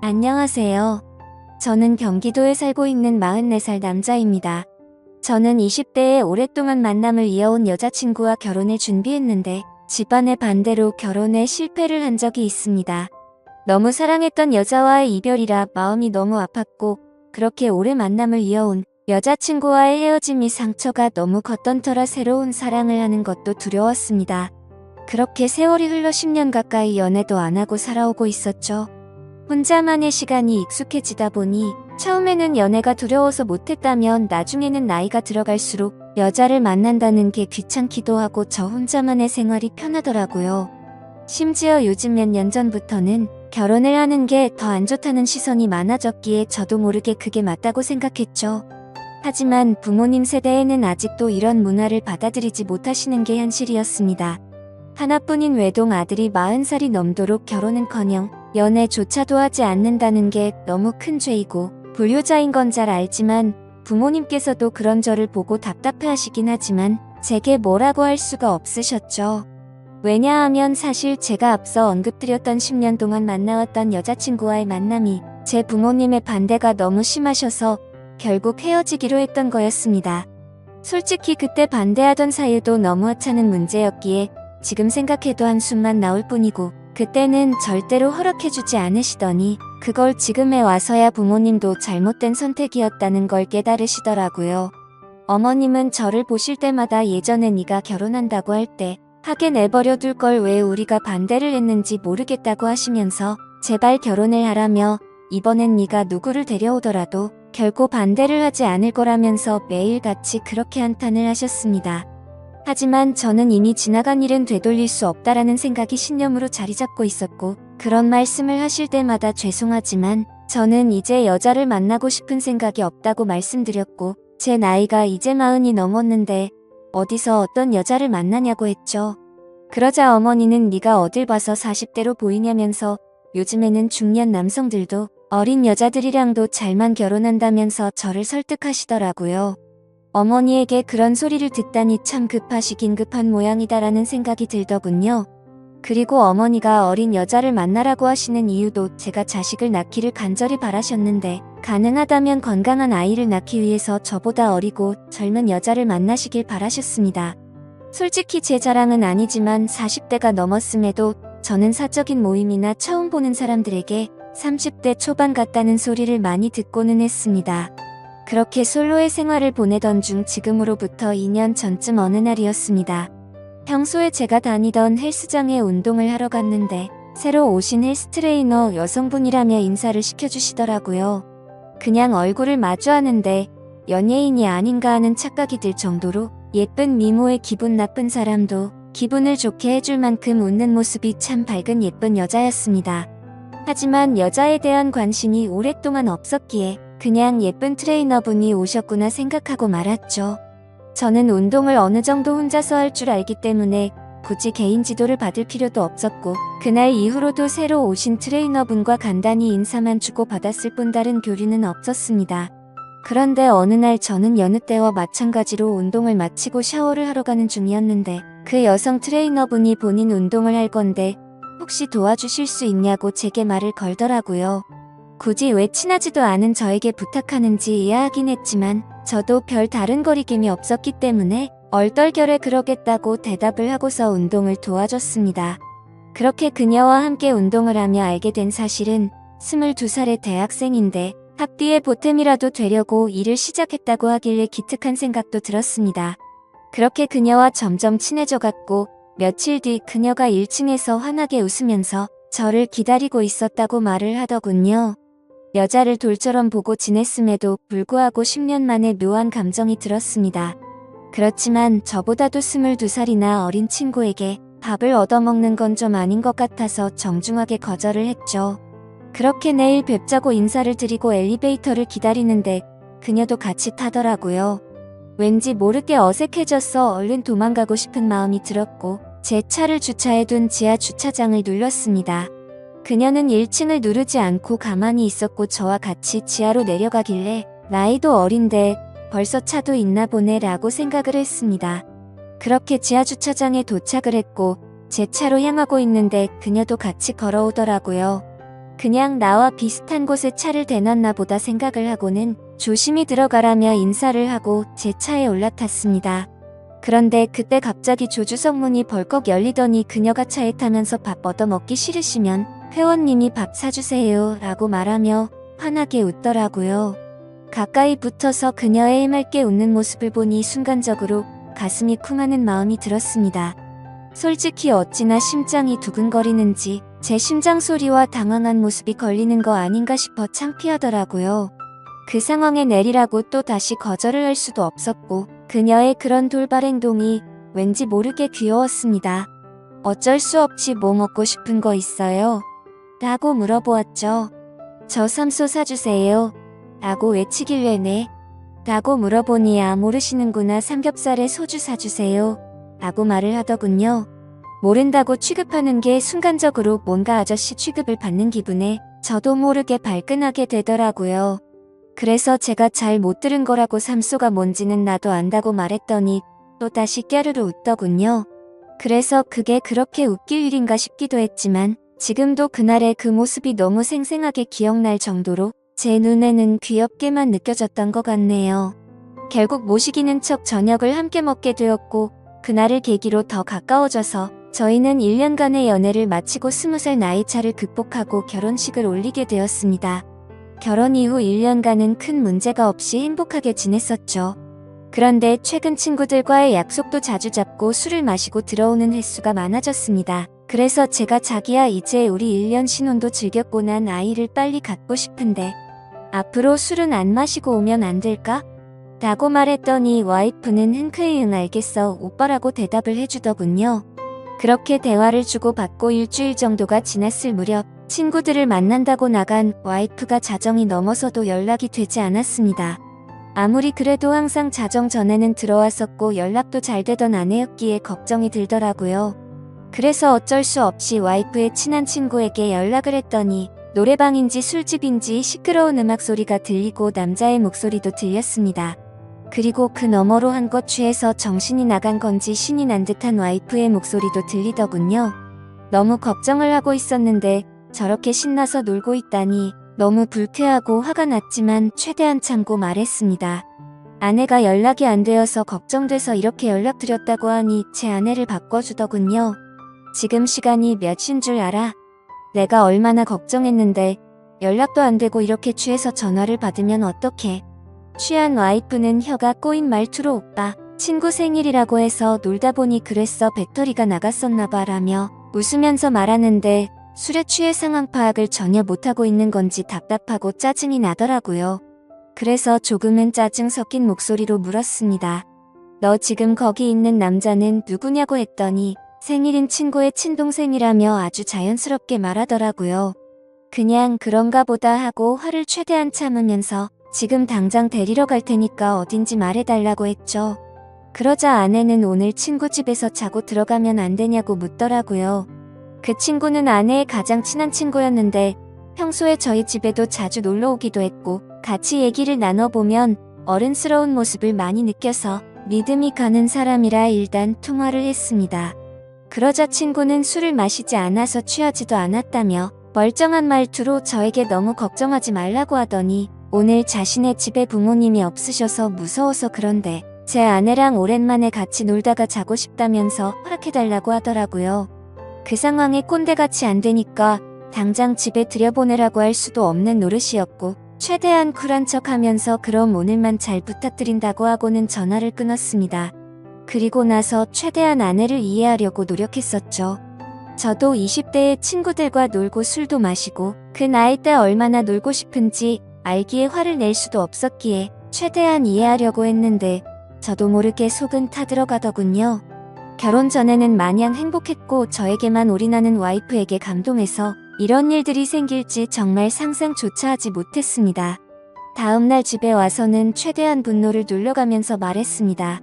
안녕하세요. 저는 경기도에 살고 있는 44살 남자입니다. 저는 20대에 오랫동안 만남을 이어온 여자친구와 결혼을 준비했는데 집안의 반대로 결혼에 실패를 한 적이 있습니다. 너무 사랑했던 여자와의 이별이라 마음이 너무 아팠고 그렇게 오래 만남을 이어온 여자친구와의 헤어짐이 상처가 너무 컸던 터라 새로운 사랑을 하는 것도 두려웠습니다. 그렇게 세월이 흘러 10년 가까이 연애도 안 하고 살아오고 있었죠. 혼자만의 시간이 익숙해지다 보니 처음에는 연애가 두려워서 못했다면 나중에는 나이가 들어갈수록 여자를 만난다는 게 귀찮기도 하고 저 혼자만의 생활이 편하더라고요. 심지어 요즘 몇 년 전부터는 결혼을 하는 게 더 안 좋다는 시선이 많아졌기에 저도 모르게 그게 맞다고 생각했죠. 하지만 부모님 세대에는 아직도 이런 문화를 받아들이지 못하시는 게 현실이었습니다. 하나뿐인 외동 아들이 40살이 넘도록 결혼은커녕 연애조차도 하지 않는다는 게 너무 큰 죄이고 불효자인 건 잘 알지만 부모님께서도 그런 저를 보고 답답해하시긴 하지만 제게 뭐라고 할 수가 없으셨죠. 왜냐하면 사실 제가 앞서 언급드렸던 10년 동안 만나왔던 여자친구와의 만남이 제 부모님의 반대가 너무 심하셔서 결국 헤어지기로 했던 거였습니다. 솔직히 그때 반대하던 사유도 너무 하찮은 문제였기에 지금 생각해도 한숨만 나올 뿐이고 그때는 절대로 허락해주지 않으시더니 그걸 지금에 와서야 부모님도 잘못된 선택이었다는 걸 깨달으시더라고요. 어머님은 저를 보실 때마다 예전에 네가 결혼한다고 할 때 하게 내버려 둘 걸 왜 우리가 반대를 했는지 모르겠다고 하시면서 제발 결혼을 하라며 이번엔 네가 누구를 데려오더라도 결코 반대를 하지 않을 거라면서 매일같이 그렇게 한탄을 하셨습니다. 하지만 저는 이미 지나간 일은 되돌릴 수 없다라는 생각이 신념으로 자리 잡고 있었고 그런 말씀을 하실 때마다 죄송하지만 저는 이제 여자를 만나고 싶은 생각이 없다고 말씀드렸고 제 나이가 이제 40이 넘었는데 어디서 어떤 여자를 만나냐고 했죠. 그러자 어머니는 네가 어딜 봐서 40대로 보이냐면서 요즘에는 중년 남성들도 어린 여자들이랑도 잘만 결혼한다면서 저를 설득하시더라고요. 어머니에게 그런 소리를 듣다니 참 급하시긴 급한 모양이다라는 생각이 들더군요. 그리고 어머니가 어린 여자를 만나라고 하시는 이유도 제가 자식을 낳기를 간절히 바라셨는데 가능하다면 건강한 아이를 낳기 위해서 저보다 어리고 젊은 여자를 만나시길 바라셨습니다. 솔직히 제 자랑은 아니지만 40대가 넘었음에도 저는 사적인 모임이나 처음 보는 사람들에게 30대 초반 같다는 소리를 많이 듣고는 했습니다. 그렇게 솔로의 생활을 보내던 중 지금으로부터 2년 전쯤 어느 날이었습니다. 평소에 제가 다니던 헬스장에 운동을 하러 갔는데 새로 오신 헬스 트레이너 여성분이라며 인사를 시켜주시더라고요. 그냥 얼굴을 마주하는데 연예인이 아닌가 하는 착각이 들 정도로 예쁜 미모에 기분 나쁜 사람도 기분을 좋게 해줄 만큼 웃는 모습이 참 밝은 예쁜 여자였습니다. 하지만 여자에 대한 관심이 오랫동안 없었기에 그냥 예쁜 트레이너분이 오셨구나 생각하고 말았죠. 저는 운동을 어느 정도 혼자서 할 줄 알기 때문에 굳이 개인 지도를 받을 필요도 없었고 그날 이후로도 새로 오신 트레이너분과 간단히 인사만 주고 받았을 뿐 다른 교류는 없었습니다. 그런데 어느 날 저는 여느 때와 마찬가지로 운동을 마치고 샤워를 하러 가는 중이었는데 그 여성 트레이너분이 본인 운동을 할 건데 혹시 도와주실 수 있냐고 제게 말을 걸더라고요. 굳이 왜 친하지도 않은 저에게 부탁하는지 이해하긴 했지만 저도 별 다른 거리낌이 없었기 때문에 얼떨결에 그러겠다고 대답을 하고서 운동을 도와줬습니다. 그렇게 그녀와 함께 운동을 하며 알게 된 사실은 22살의 대학생인데 학비에 보탬이라도 되려고 일을 시작했다고 하길래 기특한 생각도 들었습니다. 그렇게 그녀와 점점 친해져갔고 며칠 뒤 그녀가 1층에서 환하게 웃으면서 저를 기다리고 있었다고 말을 하더군요. 여자를 돌처럼 보고 지냈음에도 불구하고 10년 만에 묘한 감정이 들었습니다. 그렇지만 저보다도 22살이나 어린 친구에게 밥을 얻어먹는 건 좀 아닌 것 같아서 정중하게 거절을 했죠. 그렇게 내일 뵙자고 인사를 드리고 엘리베이터를 기다리는데 그녀도 같이 타더라고요. 왠지 모르게 어색해져서 얼른 도망가고 싶은 마음이 들었고 제 차를 주차해둔 지하 주차장을 눌렀습니다. 그녀는 1층을 누르지 않고 가만히 있었고 저와 같이 지하로 내려가길래 나이도 어린데 벌써 차도 있나 보네 라고 생각을 했습니다. 그렇게 지하 주차장에 도착을 했고 제 차로 향하고 있는데 그녀도 같이 걸어오더라고요. 그냥 나와 비슷한 곳에 차를 대놨나 보다 생각을 하고는 조심히 들어가라며 인사를 하고 제 차에 올라탔습니다. 그런데 그때 갑자기 조주석 문이 벌컥 열리더니 그녀가 차에 타면서 밥 얻어먹기 싫으시면 회원님이 밥 사주세요 라고 말하며 환하게 웃더라고요. 가까이 붙어서 그녀의 해맑게 웃는 모습을 보니 순간적으로 가슴이 쿵하는 마음이 들었습니다. 솔직히 어찌나 심장이 두근거리는지 제 심장 소리와 당황한 모습이 걸리는 거 아닌가 싶어 창피하더라고요. 그 상황에 내리라고 또 다시 거절을 할 수도 없었고 그녀의 그런 돌발 행동이 왠지 모르게 귀여웠습니다. 어쩔 수 없이 뭐 먹고 싶은 거 있어요? 라고 물어보았죠. 저 삼소 사주세요. 라고 외치길래 네. 라고 물어보니 모르시는구나 삼겹살에 소주 사주세요. 라고 말을 하더군요. 모른다고 취급하는 게 순간적으로 뭔가 아저씨 취급을 받는 기분에 저도 모르게 발끈하게 되더라고요. 그래서 제가 잘 못 들은 거라고 삼소가 뭔지는 나도 안다고 말했더니 또다시 깨르르 웃더군요. 그래서 그게 그렇게 웃길 일인가 싶기도 했지만 지금도 그날의 그 모습이 너무 생생하게 기억날 정도로 제 눈에는 귀엽게만 느껴졌던 것 같네요. 결국 모시기는 척 저녁을 함께 먹게 되었고 그날을 계기로 더 가까워져서 저희는 1년간의 연애를 마치고 20살 나이차를 극복하고 결혼식을 올리게 되었습니다. 결혼 이후 1년간은 큰 문제가 없이 행복하게 지냈었죠. 그런데 최근 친구들과의 약속도 자주 잡고 술을 마시고 들어오는 횟수가 많아졌습니다. 그래서 제가 자기야 이제 우리 1년 신혼도 즐겼고 난 아이를 빨리 갖고 싶은데 앞으로 술은 안 마시고 오면 안 될까? 라고 말했더니 와이프는 흔쾌히 응 알겠어 오빠라고 대답을 해주더군요. 그렇게 대화를 주고받고 일주일 정도가 지났을 무렵 친구들을 만난다고 나간 와이프가 자정이 넘어서도 연락이 되지 않았습니다. 아무리 그래도 항상 자정 전에는 들어왔었고 연락도 잘 되던 아내였기에 걱정이 들더라고요. 그래서 어쩔 수 없이 와이프의 친한 친구에게 연락을 했더니 노래방인지 술집인지 시끄러운 음악 소리가 들리고 남자의 목소리도 들렸습니다. 그리고 그 너머로 한껏 취해서 정신이 나간 건지 신이 난 듯한 와이프의 목소리도 들리더군요. 너무 걱정을 하고 있었는데 저렇게 신나서 놀고 있다니 너무 불쾌하고 화가 났지만 최대한 참고 말했습니다. 아내가 연락이 안 되어서 걱정돼서 이렇게 연락드렸다고 하니 제 아내를 바꿔주더군요. 지금 시간이 몇 시인 줄 알아? 내가 얼마나 걱정했는데 연락도 안 되고 이렇게 취해서 전화를 받으면 어떡해. 취한 와이프는 혀가 꼬인 말투로 오빠 친구 생일이라고 해서 놀다 보니 그랬어 배터리가 나갔었나 봐 라며 웃으면서 말하는데 술에 취해 상황 파악을 전혀 못하고 있는 건지 답답하고 짜증이 나더라고요. 그래서 조금은 짜증 섞인 목소리로 물었습니다. 너 지금 거기 있는 남자는 누구냐고 했더니 생일인 친구의 친동생이라며 아주 자연스럽게 말하더라고요. 그냥 그런가 보다 하고 화를 최대한 참으면서 지금 당장 데리러 갈 테니까 어딘지 말해달라고 했죠. 그러자 아내는 오늘 친구 집에서 자고 들어가면 안 되냐고 묻더라고요. 그 친구는 아내의 가장 친한 친구였는데 평소에 저희 집에도 자주 놀러 오기도 했고 같이 얘기를 나눠보면 어른스러운 모습을 많이 느껴서 믿음이 가는 사람이라 일단 통화를 했습니다. 그러자 친구는 술을 마시지 않아서 취하지도 않았다며 멀쩡한 말투로 저에게 너무 걱정하지 말라고 하더니 오늘 자신의 집에 부모님이 없으셔서 무서워서 그런데 제 아내랑 오랜만에 같이 놀다가 자고 싶다면서 허락해달라고 하더라고요. 그 상황에 꼰대같이 안 되니까 당장 집에 들여보내라고 할 수도 없는 노릇이었고 최대한 쿨한 척하면서 그럼 오늘만 잘 부탁드린다고 하고는 전화를 끊었습니다. 그리고 나서 최대한 아내를 이해하려고 노력했었죠. 저도 20대의 친구들과 놀고 술도 마시고 그 나이 때 얼마나 놀고 싶은지 알기에 화를 낼 수도 없었기에 최대한 이해하려고 했는데 저도 모르게 속은 타들어가더군요. 결혼 전에는 마냥 행복했고 저에게만 올인하는 와이프에게 감동해서 이런 일들이 생길지 정말 상상조차 하지 못했습니다. 다음날 집에 와서는 최대한 분노를 눌러가면서 말했습니다.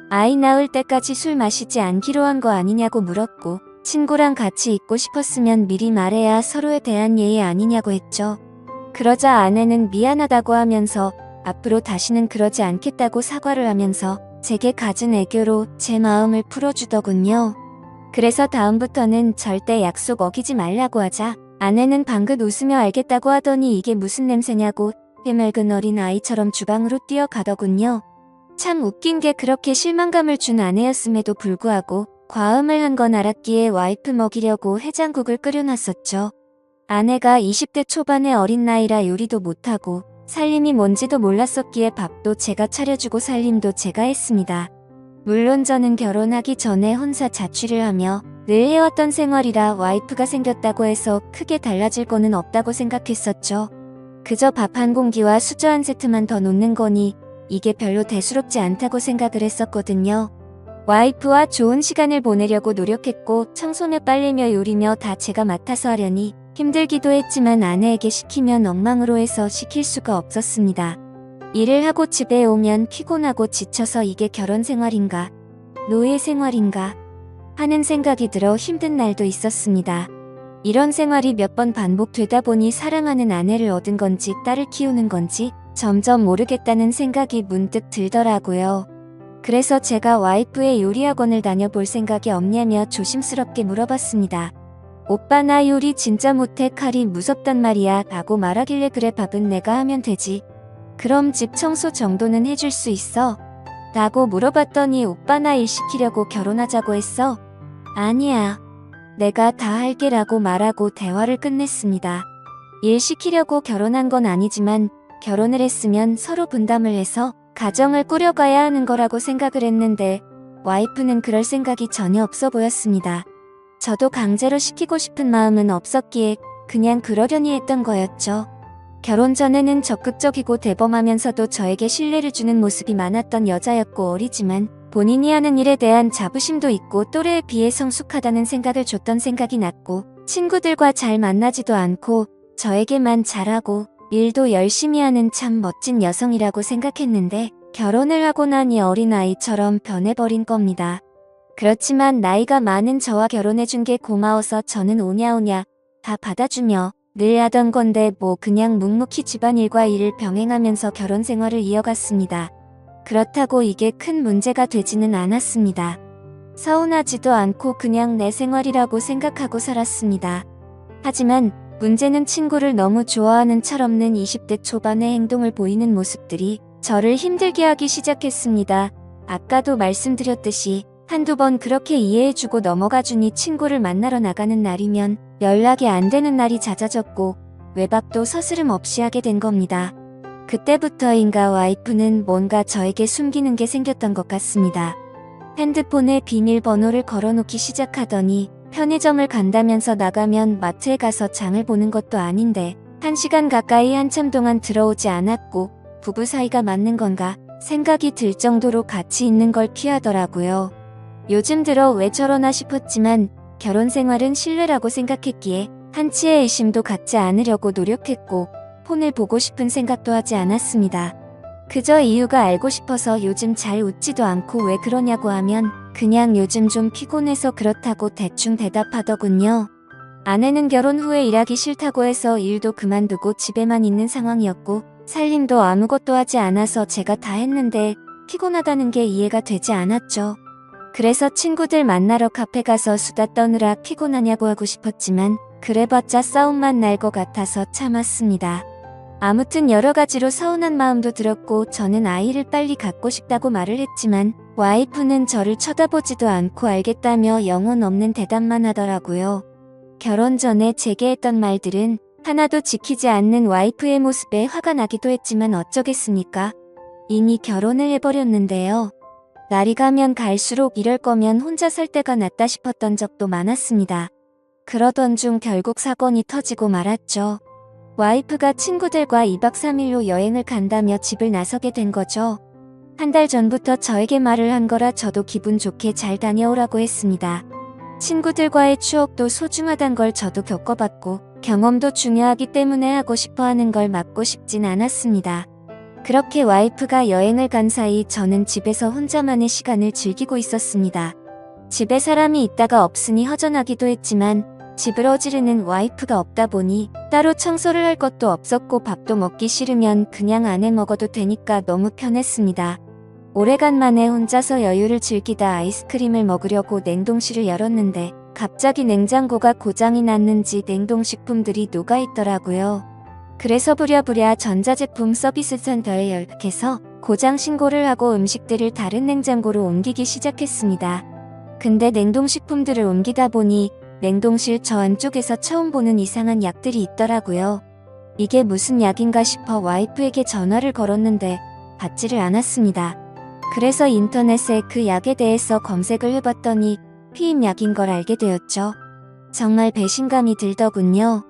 아이 낳을 때까지 술 마시지 않기로 한 거 아니냐고 물었고 친구랑 같이 있고 싶었으면 미리 말해야 서로에 대한 예의 아니냐고 했죠. 그러자 아내는 미안하다고 하면서 앞으로 다시는 그러지 않겠다고 사과를 하면서 제게 갖은 애교로 제 마음을 풀어주더군요. 그래서 다음부터는 절대 약속 어기지 말라고 하자 아내는 방긋 웃으며 알겠다고 하더니 이게 무슨 냄새냐고 해맑은 어린 아이처럼 주방으로 뛰어가더군요. 참 웃긴 게 그렇게 실망감을 준 아내였음에도 불구하고 과음을 한 건 알았기에 와이프 먹이려고 해장국을 끓여놨었죠. 아내가 20대 초반의 어린 나이라 요리도 못하고 살림이 뭔지도 몰랐었기에 밥도 제가 차려주고 살림도 제가 했습니다. 물론 저는 결혼하기 전에 혼자 자취를 하며 늘 해왔던 생활이라 와이프가 생겼다고 해서 크게 달라질 거는 없다고 생각했었죠. 그저 밥 한 공기와 수저 한 세트만 더 놓는 거니 이게 별로 대수롭지 않다고 생각을 했었거든요. 와이프와 좋은 시간을 보내려고 노력했고 청소며 빨래며 요리며 다 제가 맡아서 하려니 힘들기도 했지만 아내에게 시키면 엉망으로 해서 시킬 수가 없었습니다. 일을 하고 집에 오면 피곤하고 지쳐서 이게 결혼 생활인가, 노예 생활인가 하는 생각이 들어 힘든 날도 있었습니다. 이런 생활이 몇 번 반복되다 보니 사랑하는 아내를 얻은 건지 딸을 키우는 건지 점점 모르겠다는 생각이 문득 들더라고요. 그래서 제가 와이프의 요리학원을 다녀볼 생각이 없냐며 조심스럽게 물어봤습니다. 오빠 나 요리 진짜 못해 칼이 무섭단 말이야 라고 말하길래 그래 밥은 내가 하면 되지. 그럼 집 청소 정도는 해줄 수 있어? 라고 물어봤더니 오빠 나 일 시키려고 결혼하자고 했어? 아니야. 내가 다 할게 라고 말하고 대화를 끝냈습니다. 일 시키려고 결혼한 건 아니지만 결혼을 했으면 서로 분담을 해서 가정을 꾸려가야 하는 거라고 생각을 했는데 와이프는 그럴 생각이 전혀 없어 보였습니다. 저도 강제로 시키고 싶은 마음은 없었기에 그냥 그러려니 했던 거였죠. 결혼 전에는 적극적이고 대범하면서도 저에게 신뢰를 주는 모습이 많았던 여자였고 어리지만 본인이 하는 일에 대한 자부심도 있고 또래에 비해 성숙하다는 생각을 줬던 생각이 났고 친구들과 잘 만나지도 않고 저에게만 잘하고 일도 열심히 하는 참 멋진 여성이라고 생각했는데 결혼을 하고 나니 어린아이처럼 변해버린 겁니다. 그렇지만 나이가 많은 저와 결혼해준 게 고마워서 저는 오냐오냐 다 받아주며 늘 하던 건데 뭐 그냥 묵묵히 집안일과 일을 병행하면서 결혼 생활을 이어갔습니다. 그렇다고 이게 큰 문제가 되지는 않았습니다. 서운하지도 않고 그냥 내 생활이라고 생각하고 살았습니다. 하지만 문제는 친구를 너무 좋아하는 철없는 20대 초반의 행동을 보이는 모습들이 저를 힘들게 하기 시작했습니다. 아까도 말씀드렸듯이 한두 번 그렇게 이해해주고 넘어가주니 친구를 만나러 나가는 날이면 연락이 안 되는 날이 잦아졌고 외박도 서스름 없이 하게 된 겁니다. 그때부터인가 와이프는 뭔가 저에게 숨기는 게 생겼던 것 같습니다. 핸드폰에 비밀번호를 걸어놓기 시작하더니 편의점을 간다면서 나가면 마트에 가서 장을 보는 것도 아닌데 1시간 가까이 한참 동안 들어오지 않았고 부부 사이가 맞는 건가 생각이 들 정도로 같이 있는 걸 피하더라고요. 요즘 들어 왜 저러나 싶었지만 결혼 생활은 신뢰라고 생각했기에 한치의 의심도 갖지 않으려고 노력했고 폰을 보고 싶은 생각도 하지 않았습니다. 그저 이유가 알고 싶어서 요즘 잘 웃지도 않고 왜 그러냐고 하면 그냥 요즘 좀 피곤해서 그렇다고 대충 대답하더군요. 아내는 결혼 후에 일하기 싫다고 해서 일도 그만두고 집에만 있는 상황이었고 살림도 아무것도 하지 않아서 제가 다 했는데 피곤하다는 게 이해가 되지 않았죠. 그래서 친구들 만나러 카페 가서 수다 떠느라 피곤하냐고 하고 싶었지만 그래봤자 싸움만 날 것 같아서 참았습니다. 아무튼 여러 가지로 서운한 마음도 들었고 저는 아이를 빨리 갖고 싶다고 말을 했지만 와이프는 저를 쳐다보지도 않고 알겠다며 영혼 없는 대답만 하더라고요. 결혼 전에 제게 했던 말들은 하나도 지키지 않는 와이프의 모습에 화가 나기도 했지만 어쩌겠습니까? 이미 결혼을 해버렸는데요. 날이 가면 갈수록 이럴 거면 혼자 살 때가 낫다 싶었던 적도 많았습니다. 그러던 중 결국 사건이 터지고 말았죠. 와이프가 친구들과 2박 3일로 여행을 간다며 집을 나서게 된 거죠. 한 달 전부터 저에게 말을 한 거라 저도 기분 좋게 잘 다녀오라고 했습니다. 친구들과의 추억도 소중하단 걸 저도 겪어봤고 경험도 중요하기 때문에 하고 싶어 하는 걸 막고 싶진 않았습니다. 그렇게 와이프가 여행을 간 사이 저는 집에서 혼자만의 시간을 즐기고 있었습니다. 집에 사람이 있다가 없으니 허전하기도 했지만 집을 어지르는 와이프가 없다 보니 따로 청소를 할 것도 없었고 밥도 먹기 싫으면 그냥 안 해 먹어도 되니까 너무 편했습니다. 오래간만에 혼자서 여유를 즐기다 아이스크림을 먹으려고 냉동실을 열었는데 갑자기 냉장고가 고장이 났는지 냉동식품들이 녹아있더라고요. 그래서 부랴부랴 전자제품 서비스 센터에 연락해서 고장 신고를 하고 음식들을 다른 냉장고로 옮기기 시작했습니다. 근데 냉동식품들을 옮기다 보니 냉동실 저 안쪽에서 처음 보는 이상한 약들이 있더라고요. 이게 무슨 약인가 싶어 와이프에게 전화를 걸었는데 받지를 않았습니다. 그래서 인터넷에 그 약에 대해서 검색을 해봤더니 피임약인 걸 알게 되었죠. 정말 배신감이 들더군요.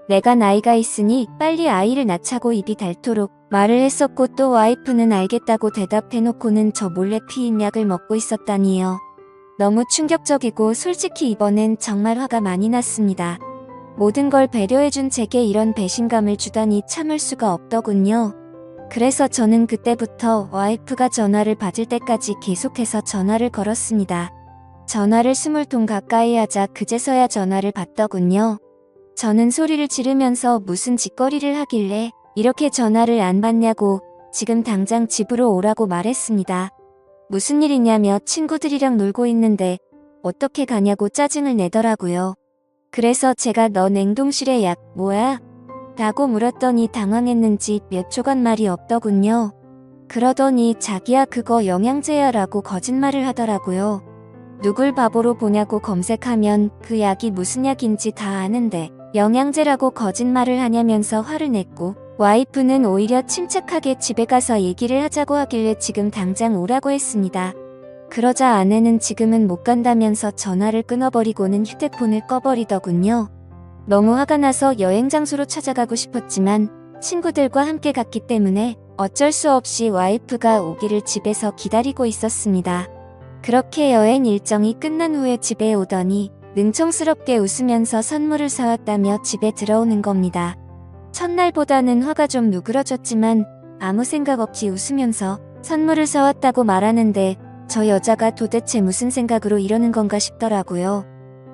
내가 나이가 있으니 빨리 아이를 낳자고 입이 닳도록 말을 했었고 또 와이프는 알겠다고 대답해놓고는 저 몰래 피임약을 먹고 있었다니요. 너무 충격적이고 솔직히 이번엔 정말 화가 많이 났습니다. 모든 걸 배려해준 제게 이런 배신감을 주다니 참을 수가 없더군요. 그래서 저는 그때부터 와이프가 전화를 받을 때까지 계속해서 전화를 걸었습니다. 전화를 20통 가까이 하자 그제서야 전화를 받더군요. 저는 소리를 지르면서 무슨 짓거리를 하길래 이렇게 전화를 안 받냐고 지금 당장 집으로 오라고 말했습니다. 무슨 일이냐며 친구들이랑 놀고 있는데 어떻게 가냐고 짜증을 내더라고요. 그래서 제가 너 냉동실에 약 뭐야? 라고 물었더니 당황했는지 몇 초간 말이 없더군요. 그러더니 자기야 그거 영양제야 라고 거짓말을 하더라고요. 누굴 바보로 보냐고 검색하면 그 약이 무슨 약인지 다 아는데 영양제라고 거짓말을 하냐면서 화를 냈고 와이프는 오히려 침착하게 집에 가서 얘기를 하자고 하길래 지금 당장 오라고 했습니다. 그러자 아내는 지금은 못 간다면서 전화를 끊어버리고는 휴대폰을 꺼버리더군요. 너무 화가 나서 여행 장소로 찾아가고 싶었지만 친구들과 함께 갔기 때문에 어쩔 수 없이 와이프가 오기를 집에서 기다리고 있었습니다. 그렇게 여행 일정이 끝난 후에 집에 오더니 능청스럽게 웃으면서 선물을 사왔다며 집에 들어오는 겁니다. 첫날보다는 화가 좀 누그러졌지만 아무 생각 없이 웃으면서 선물을 사왔다고 말하는데 저 여자가 도대체 무슨 생각으로 이러는 건가 싶더라고요.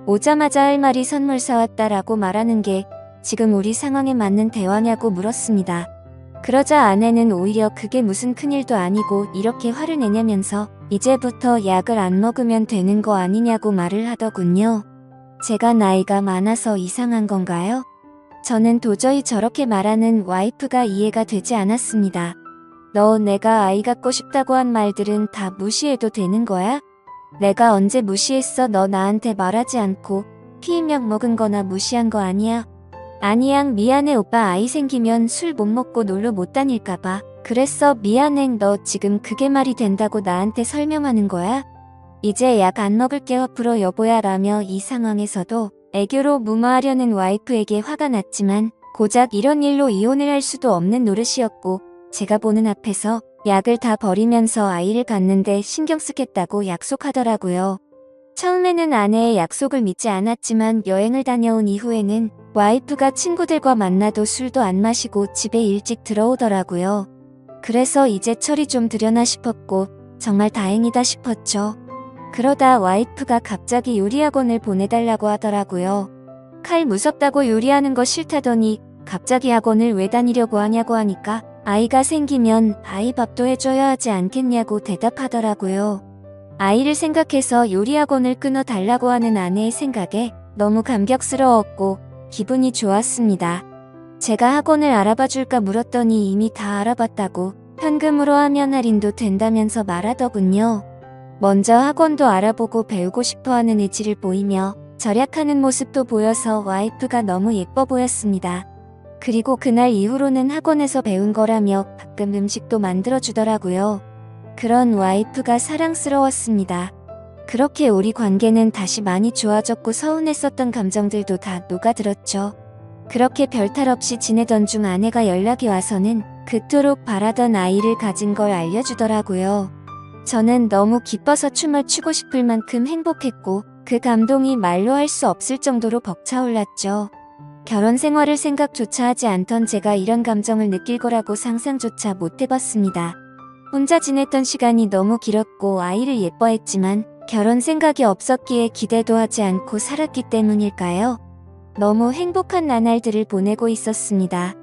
오자마자 할 말이 선물 사왔다라고 말하는 게 지금 우리 상황에 맞는 대화냐고 물었습니다. 그러자 아내는 오히려 그게 무슨 큰일도 아니고 이렇게 화를 내냐면서 이제부터 약을 안 먹으면 되는 거 아니냐고 말을 하더군요. 제가 나이가 많아서 이상한 건가요? 저는 도저히 저렇게 말하는 와이프가 이해가 되지 않았습니다. 너 내가 아이 갖고 싶다고 한 말들은 다 무시해도 되는 거야? 내가 언제 무시했어? 너 나한테 말하지 않고 피임약 먹은 거나 무시한 거 아니야? 아니야 미안해 오빠 아이 생기면 술 못 먹고 놀러 못 다닐까봐 그랬어 미안해 너 지금 그게 말이 된다고 나한테 설명하는 거야? 이제 약 안 먹을게 앞으로 여보야 라며 이 상황에서도 애교로 무마하려는 와이프에게 화가 났지만 고작 이런 일로 이혼을 할 수도 없는 노릇이었고 제가 보는 앞에서 약을 다 버리면서 아이를 갖는데 신경 쓰겠다고 약속하더라고요. 처음에는 아내의 약속을 믿지 않았지만 여행을 다녀온 이후에는 와이프가 친구들과 만나도 술도 안 마시고 집에 일찍 들어오더라고요. 그래서 이제 철이 좀 들여나 싶었고 정말 다행이다 싶었죠. 그러다 와이프가 갑자기 요리학원을 보내달라고 하더라고요. 칼 무섭다고 요리하는 거 싫다더니 갑자기 학원을 왜 다니려고 하냐고 하니까 아이가 생기면 아이 밥도 해줘야 하지 않겠냐고 대답하더라고요. 아이를 생각해서 요리학원을 끊어달라고 하는 아내의 생각에 너무 감격스러웠고 기분이 좋았습니다. 제가 학원을 알아봐줄까 물었더니 이미 다 알아봤다고 현금으로 하면 할인도 된다면서 말하더군요. 먼저 학원도 알아보고 배우고 싶어하는 의지를 보이며 절약하는 모습도 보여서 와이프가 너무 예뻐 보였습니다. 그리고 그날 이후로는 학원에서 배운 거라며 가끔 음식도 만들어주더라고요. 그런 와이프가 사랑스러웠습니다. 그렇게 우리 관계는 다시 많이 좋아졌고 서운했었던 감정들도 다 녹아들었죠. 그렇게 별탈 없이 지내던 중 아내가 연락이 와서는 그토록 바라던 아이를 가진 걸 알려주더라고요. 저는 너무 기뻐서 춤을 추고 싶을 만큼 행복했고 그 감동이 말로 할 수 없을 정도로 벅차올랐죠. 결혼 생활을 생각조차 하지 않던 제가 이런 감정을 느낄 거라고 상상조차 못 해봤습니다. 혼자 지냈던 시간이 너무 길었고 아이를 예뻐했지만 결혼 생각이 없었기에 기대도 하지 않고 살았기 때문일까요? 너무 행복한 나날들을 보내고 있었습니다.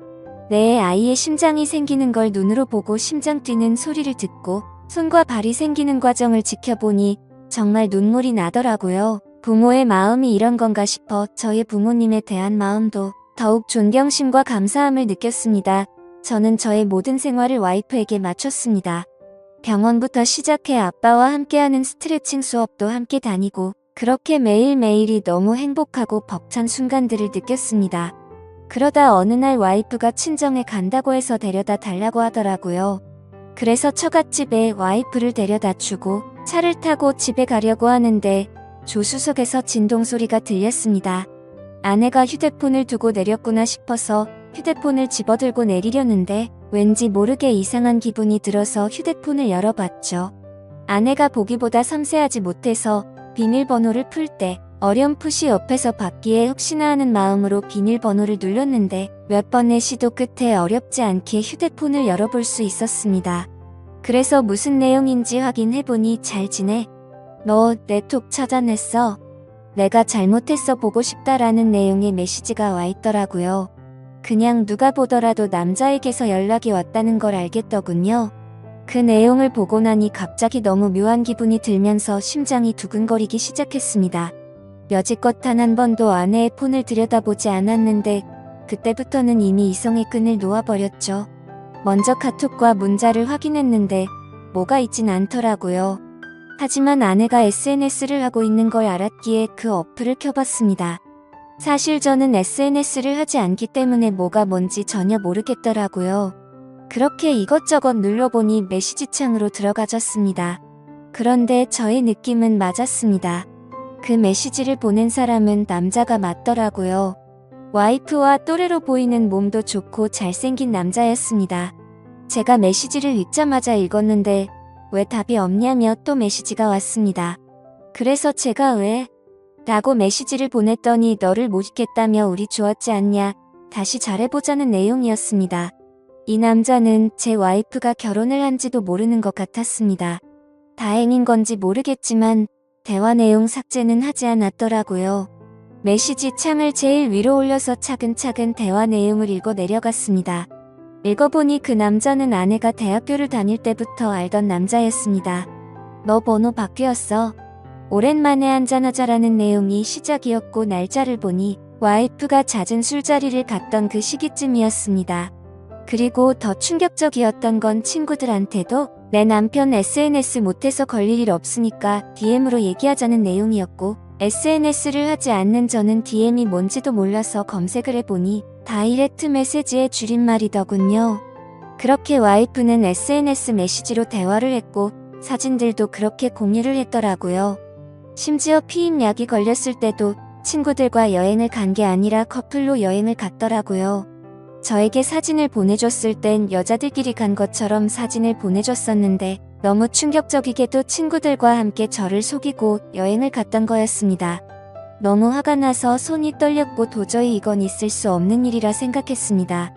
내 아이의 심장이 생기는 걸 눈으로 보고 심장 뛰는 소리를 듣고 손과 발이 생기는 과정을 지켜보니 정말 눈물이 나더라고요. 부모의 마음이 이런 건가 싶어 저의 부모님에 대한 마음도 더욱 존경심과 감사함을 느꼈습니다. 저는 저의 모든 생활을 와이프에게 맞췄습니다. 병원부터 시작해 아빠와 함께하는 스트레칭 수업도 함께 다니고 그렇게 매일매일이 너무 행복하고 벅찬 순간들을 느꼈습니다. 그러다 어느 날 와이프가 친정에 간다고 해서 데려다 달라고 하더라고요. 그래서 처갓집에 와이프를 데려다 주고 차를 타고 집에 가려고 하는데 조수석에서 진동소리가 들렸습니다. 아내가 휴대폰을 두고 내렸구나 싶어서 휴대폰을 집어들고 내리려는데 왠지 모르게 이상한 기분이 들어서 휴대폰을 열어봤죠. 아내가 보기보다 섬세하지 못해서 비밀번호를 풀 때 어렴풋이 옆에서 받기에 혹시나 하는 마음으로 비밀번호를 눌렀는데 몇 번의 시도 끝에 어렵지 않게 휴대폰을 열어볼 수 있었습니다. 그래서 무슨 내용인지 확인해보니 잘 지내? 너 내 톡 찾아냈어? 내가 잘못했어 보고 싶다라는 내용의 메시지가 와 있더라고요. 그냥 누가 보더라도 남자에게서 연락이 왔다는 걸 알겠더군요. 그 내용을 보고 나니 갑자기 너무 묘한 기분이 들면서 심장이 두근거리기 시작했습니다. 여지껏 단 한 번도 아내의 폰을 들여다보지 않았는데 그때부터는 이미 이성의 끈을 놓아버렸죠. 먼저 카톡과 문자를 확인했는데 뭐가 있진 않더라고요. 하지만 아내가 SNS를 하고 있는 걸 알았기에 그 어플을 켜봤습니다. 사실 저는 SNS를 하지 않기 때문에 뭐가 뭔지 전혀 모르겠더라고요. 그렇게 이것저것 눌러보니 메시지 창으로 들어가졌습니다. 그런데 저의 느낌은 맞았습니다. 그 메시지를 보낸 사람은 남자가 맞더라고요. 와이프와 또래로 보이는 몸도 좋고 잘생긴 남자였습니다. 제가 메시지를 읽자마자 읽었는데 왜 답이 없냐며 또 메시지가 왔습니다. 그래서 제가 왜? 라고 메시지를 보냈더니 너를 못 잊겠다며 우리 좋았지 않냐? 다시 잘해보자는 내용이었습니다. 이 남자는 제 와이프가 결혼을 한지도 모르는 것 같았습니다. 다행인 건지 모르겠지만 대화 내용 삭제는 하지 않았더라고요. 메시지 창을 제일 위로 올려서 차근차근 대화 내용을 읽어 내려갔습니다. 읽어보니 그 남자는 아내가 대학교를 다닐 때부터 알던 남자였습니다. 너 번호 바뀌었어. 오랜만에 한잔하자라는 내용이 시작이었고 날짜를 보니 와이프가 잦은 술자리를 갔던 그 시기쯤이었습니다. 그리고 더 충격적이었던 건 친구들한테도 내 남편 SNS 못해서 걸릴 일 없으니까 DM으로 얘기하자는 내용이었고 SNS를 하지 않는 저는 DM이 뭔지도 몰라서 검색을 해보니 다이렉트 메시지의 줄임말이더군요. 그렇게 와이프는 SNS 메시지로 대화를 했고 사진들도 그렇게 공유를 했더라고요. 심지어 피임약이 걸렸을 때도 친구들과 여행을 간 게 아니라 커플로 여행을 갔더라고요. 저에게 사진을 보내줬을 땐 여자들끼리 간 것처럼 사진을 보내줬었는데 너무 충격적이게도 친구들과 함께 저를 속이고 여행을 갔던 거였습니다. 너무 화가 나서 손이 떨렸고 도저히 이건 있을 수 없는 일이라 생각했습니다.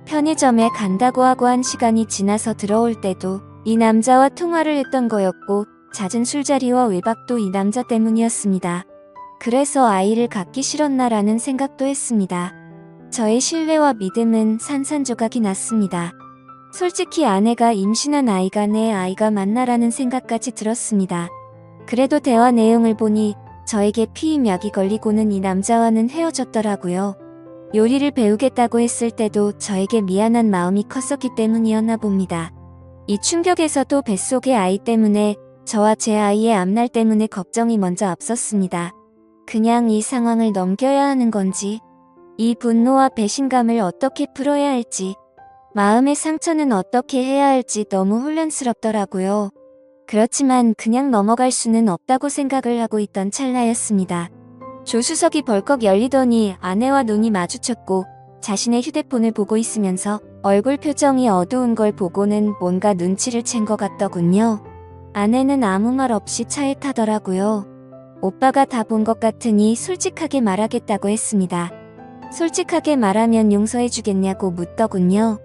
편의점에 간다고 하고 한 시간이 지나서 들어올 때도 이 남자와 통화를 했던 거였고 잦은 술자리와 외박도 이 남자 때문이었습니다. 그래서 아이를 갖기 싫었나라는 생각도 했습니다. 저의 신뢰와 믿음은 산산조각이 났습니다. 솔직히 아내가 임신한 아이가 내 아이가 맞나라는 생각까지 들었습니다. 그래도 대화 내용을 보니 저에게 피임약이 걸리고는 이 남자와는 헤어졌더라고요. 요리를 배우겠다고 했을 때도 저에게 미안한 마음이 컸었기 때문이었나 봅니다. 이 충격에서도 뱃속의 아이 때문에 저와 제 아이의 앞날 때문에 걱정이 먼저 앞섰습니다. 그냥 이 상황을 넘겨야 하는 건지, 이 분노와 배신감을 어떻게 풀어야 할지, 마음의 상처는 어떻게 해야 할지 너무 혼란스럽더라고요. 그렇지만 그냥 넘어갈 수는 없다고 생각을 하고 있던 찰나였습니다. 조수석이 벌컥 열리더니 아내와 눈이 마주쳤고 자신의 휴대폰을 보고 있으면서 얼굴 표정이 어두운 걸 보고는 뭔가 눈치를 챈 것 같더군요. 아내는 아무 말 없이 차에 타더라고요. 오빠가 다 본 것 같으니 솔직하게 말하겠다고 했습니다. 솔직하게 말하면 용서해주겠냐고 묻더군요.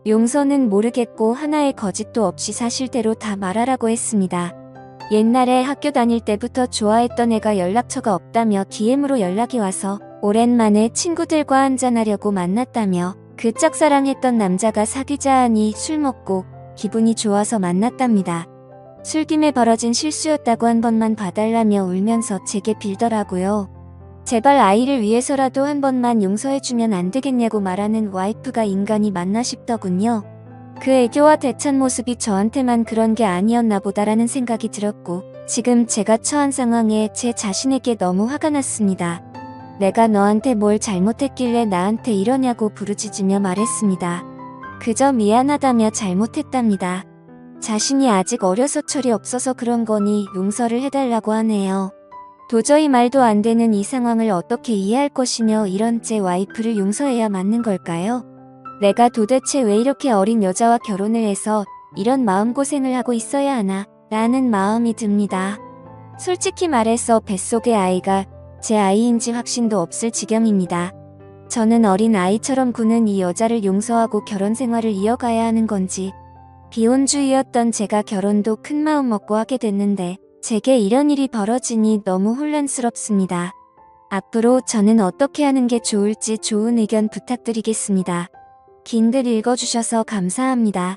용서는 모르겠고 하나의 거짓도 없이 사실대로 다 말하라고 했습니다. 옛날에 학교 다닐 때부터 좋아했던 애가 연락처가 없다며 DM으로 연락이 와서 오랜만에 친구들과 한잔하려고 만났다며 그 짝사랑했던 남자가 사귀자 하니 술 먹고 기분이 좋아서 만났답니다. 술김에 벌어진 실수였다고 한 번만 봐달라며 울면서 제게 빌더라고요. 제발 아이를 위해서라도 한 번만 용서해주면 안 되겠냐고 말하는 와이프가 인간이 맞나 싶더군요. 그 애교와 대찬 모습이 저한테만 그런 게 아니었나 보다라는 생각이 들었고, 지금 제가 처한 상황에 제 자신에게 너무 화가 났습니다. 내가 너한테 뭘 잘못했길래 나한테 이러냐고 부르짖으며 말했습니다. 그저 미안하다며 잘못했답니다. 자신이 아직 어려서 철이 없어서 그런 거니 용서를 해달라고 하네요. 도저히 말도 안 되는 이 상황을 어떻게 이해할 것이며 이런 제 와이프를 용서해야 맞는 걸까요? 내가 도대체 왜 이렇게 어린 여자와 결혼을 해서 이런 마음고생을 하고 있어야 하나 라는 마음이 듭니다. 솔직히 말해서 뱃속의 아이가 제 아이인지 확신도 없을 지경입니다. 저는 어린 아이처럼 구는 이 여자를 용서하고 결혼 생활을 이어가야 하는 건지, 비혼주의였던 제가 결혼도 큰 마음 먹고 하게 됐는데 제게 이런 일이 벌어지니 너무 혼란스럽습니다. 앞으로 저는 어떻게 하는 게 좋을지 좋은 의견 부탁드리겠습니다. 긴 글 읽어주셔서 감사합니다.